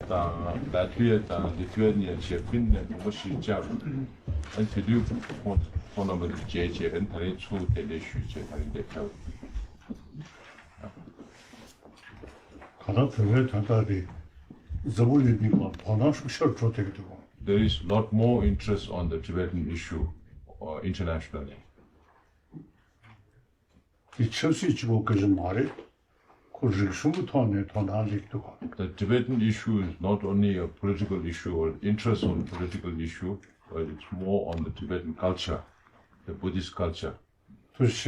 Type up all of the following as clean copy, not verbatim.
Latvia, Lithuania, Finland, Russia, and to do one of the JJ and Tarichu, the issue, and the help. There is a lot more interest on the Tibetan issue internationally. The Tibetan issue is not only a political issue or interest on political issue, but it's more on the Tibetan culture, the Buddhist culture. Thank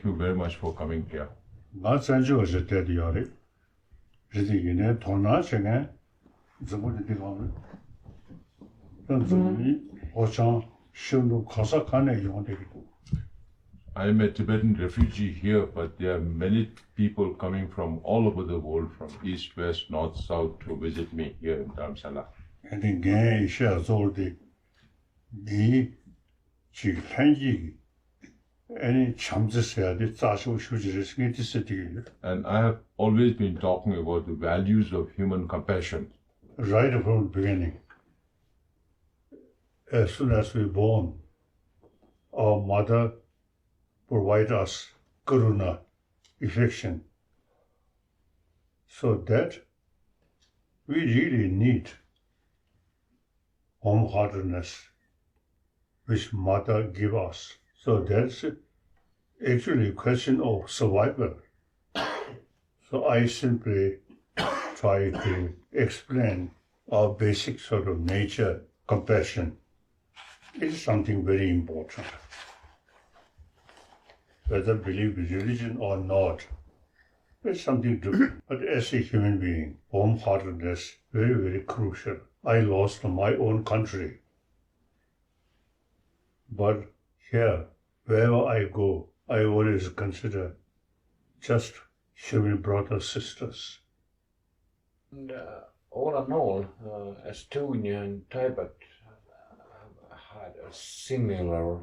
you very much for coming here. I am a Tibetan refugee here, but there are many people coming from all over the world, from east, west, north, south, to visit me here in Dharamsala. And I have always been talking about the values of human compassion. Right from the beginning, as soon as we were born, our mother provided us karuna, affection, so that we really need warm-heartedness, which mother gave us. So that's actually a question of survival. So I simply try to explain our basic sort of nature, compassion. It's something very important. Whether believe in religion or not, it's something different. But as a human being, warm-heartedness, very, very crucial. I lost my own country. But here, wherever I go, I always consider just human brothers, sisters. And all in all, Estonia and Tibet had a similar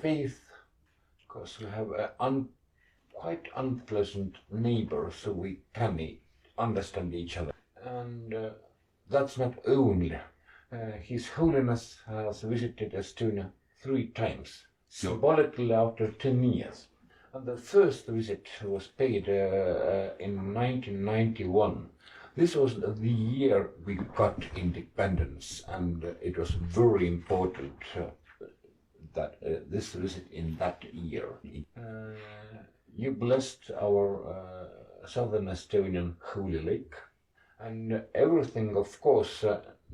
faith, because we have quite unpleasant neighbors, so we can understand each other. And that's not only. His Holiness has visited Estonia 3 times, symbolically after 10 years. And the first visit was paid in 1991. This was the year we got independence, and it was very important that this visit in that year. You blessed our southern Estonian holy lake, and everything, of course.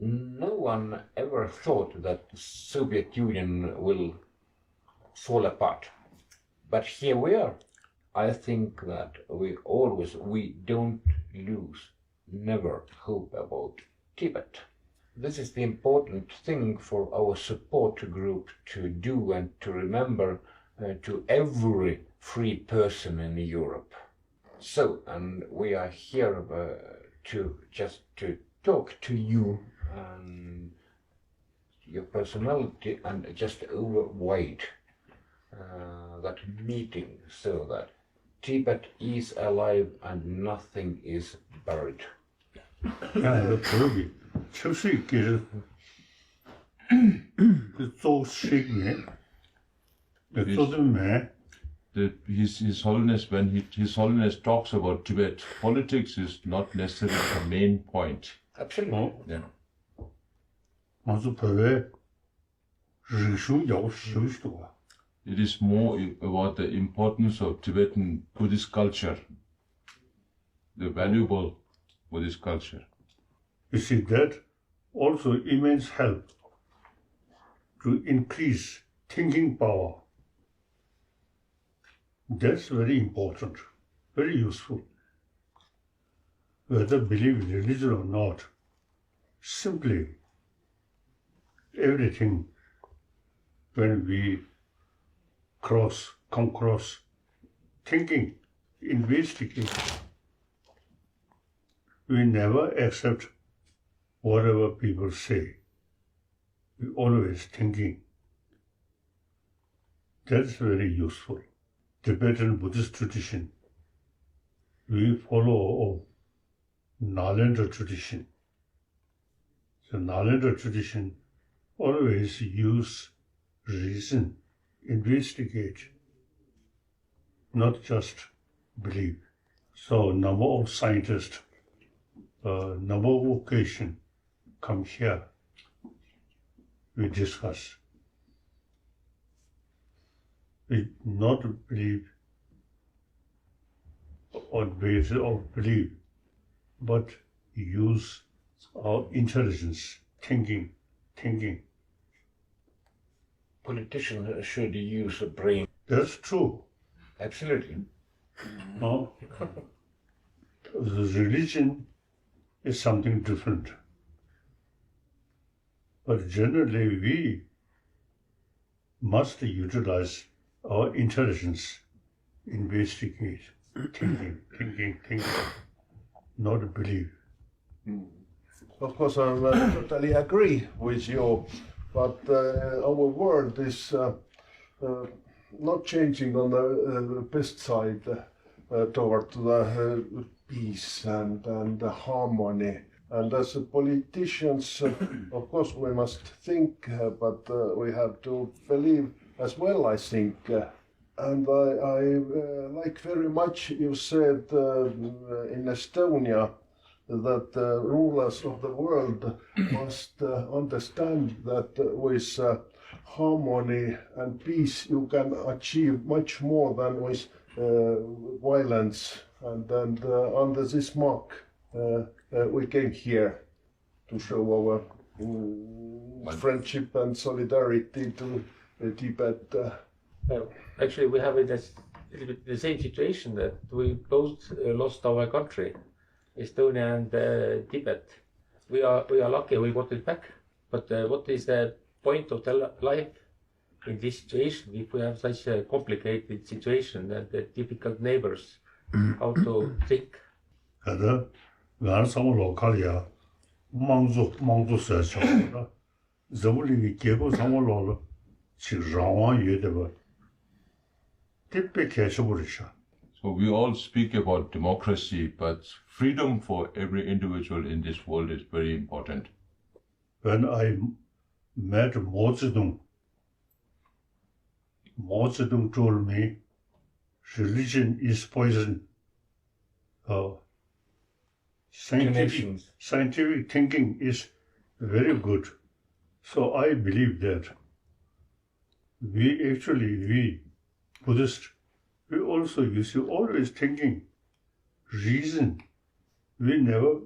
No one ever thought that the Soviet Union will fall apart. But here we are. I think that we don't lose, never hope about Tibet. This is the important thing for our support group to do and to remember to every free person in Europe. So, and we are here to talk to you and your personality and just overweight that meeting, so that Tibet is alive and nothing is buried. His Holiness, when His Holiness talks about Tibet, politics is not necessarily the main point. Absolutely. Yeah. It is more about the importance of Tibetan Buddhist culture, the valuable Buddhist culture. You see, that also immense help to increase thinking power. That's very important, very useful. Whether believe in religion or not, simply everything when we come across thinking, investigate, we never accept whatever people say. We always thinking. That's very useful. Tibetan Buddhist tradition we follow Nalanda tradition. The Nalanda tradition always use reason, investigate, not just believe. So number of scientists, number of occasions come here, we discuss. We not believe on basis of belief, but use our intelligence, thinking. Politicians should use a brain. That's true. Absolutely. No? The religion is something different. But generally we must utilize our intelligence, investigate, thinking, not believe. Of course, I totally agree with you, but our world is not changing on the best side toward the peace and the harmony. And as politicians, of course, we must think, but we have to believe as well, I think. And I like very much you said in Estonia that rulers of the world must understand that with harmony and peace you can achieve much more than with violence. And under this mark we came here to show our friendship and solidarity to Tibet. Actually, we have a little bit the same situation that we both lost our country, Estonia and Tibet. We are lucky we got it back. But what is the point of the life in this situation if we have such a complicated situation and difficult neighbors? How to think? Ngāra sāma lōkāli māngzū sāchā zamulīngi kēpo sāma lōla chik rāwā yedeba tippe kēchaburisha. So we all speak about democracy, but freedom for every individual in this world is very important. When I met Mao Zedong told me religion is poison. Scientific thinking is very good. So I believe that we Buddhists, we also always thinking, reason. We never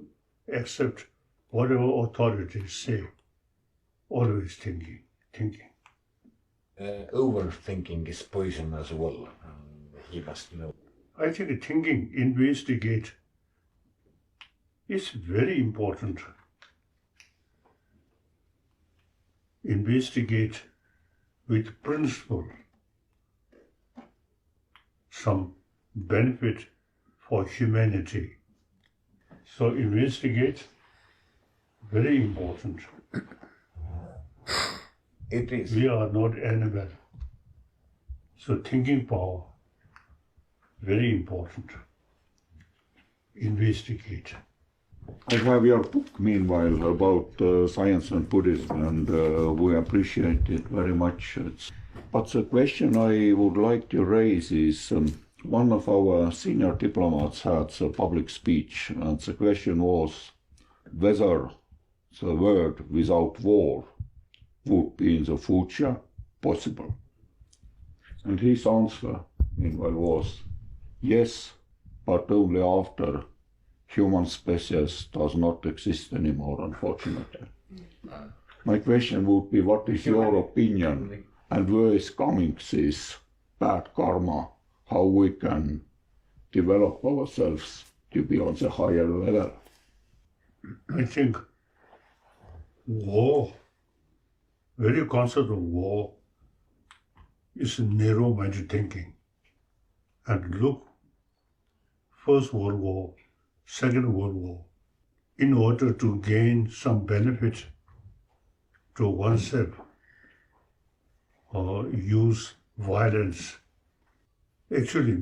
accept whatever authorities say. Always thinking. Overthinking is poison as well. He must know. I think thinking, investigate, is very important. Investigate with principle, some benefit for humanity. So investigate, very important. It is. We are not animal. So thinking power, very important. Investigate. I have your book, meanwhile, about science and Buddhism, and we appreciate it very much. But the question I would like to raise is, one of our senior diplomats had a public speech, and the question was whether the world without war would be in the future possible. And his answer, meanwhile, was yes, but only after human species does not exist anymore, unfortunately. My question would be, what is your opinion, and where is coming this bad karma, how we can develop ourselves to be on the higher level? I think war, very concept of war, is narrow-minded thinking. And look, First World War, Second World War, in order to gain some benefit to oneself or use violence, actually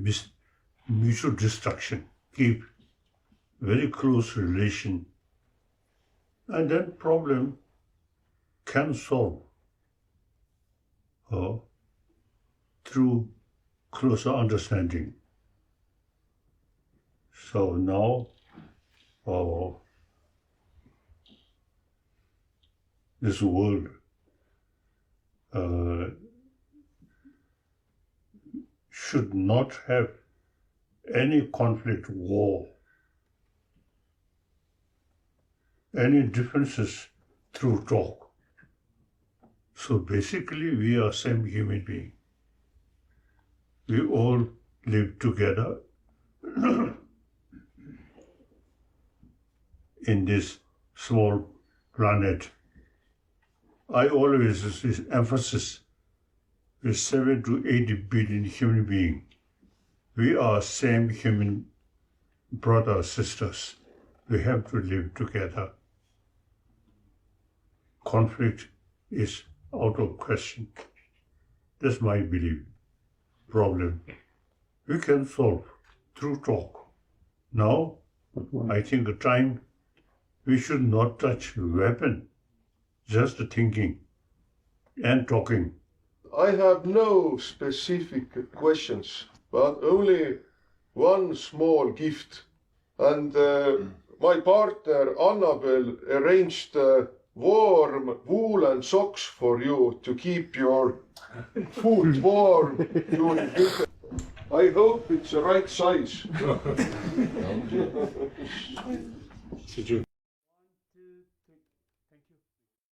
mutual destruction. keep very close relation, and then problem can solve through closer understanding. So now this world should not have any conflict, war, any differences through talk. So basically we are same human being. We all live together in this small planet. I always emphasis with 7 to 8 billion human beings. We are same human brothers, sisters. We have to live together. Conflict is out of question. That's my belief. Problem we can solve through talk. Now, I think the time we should not touch weapon, just thinking and talking. I have no specific questions, but only one small gift. And my partner Annabel arranged warm woolen socks for you to keep your foot warm during winter. I hope it's the right size. Did you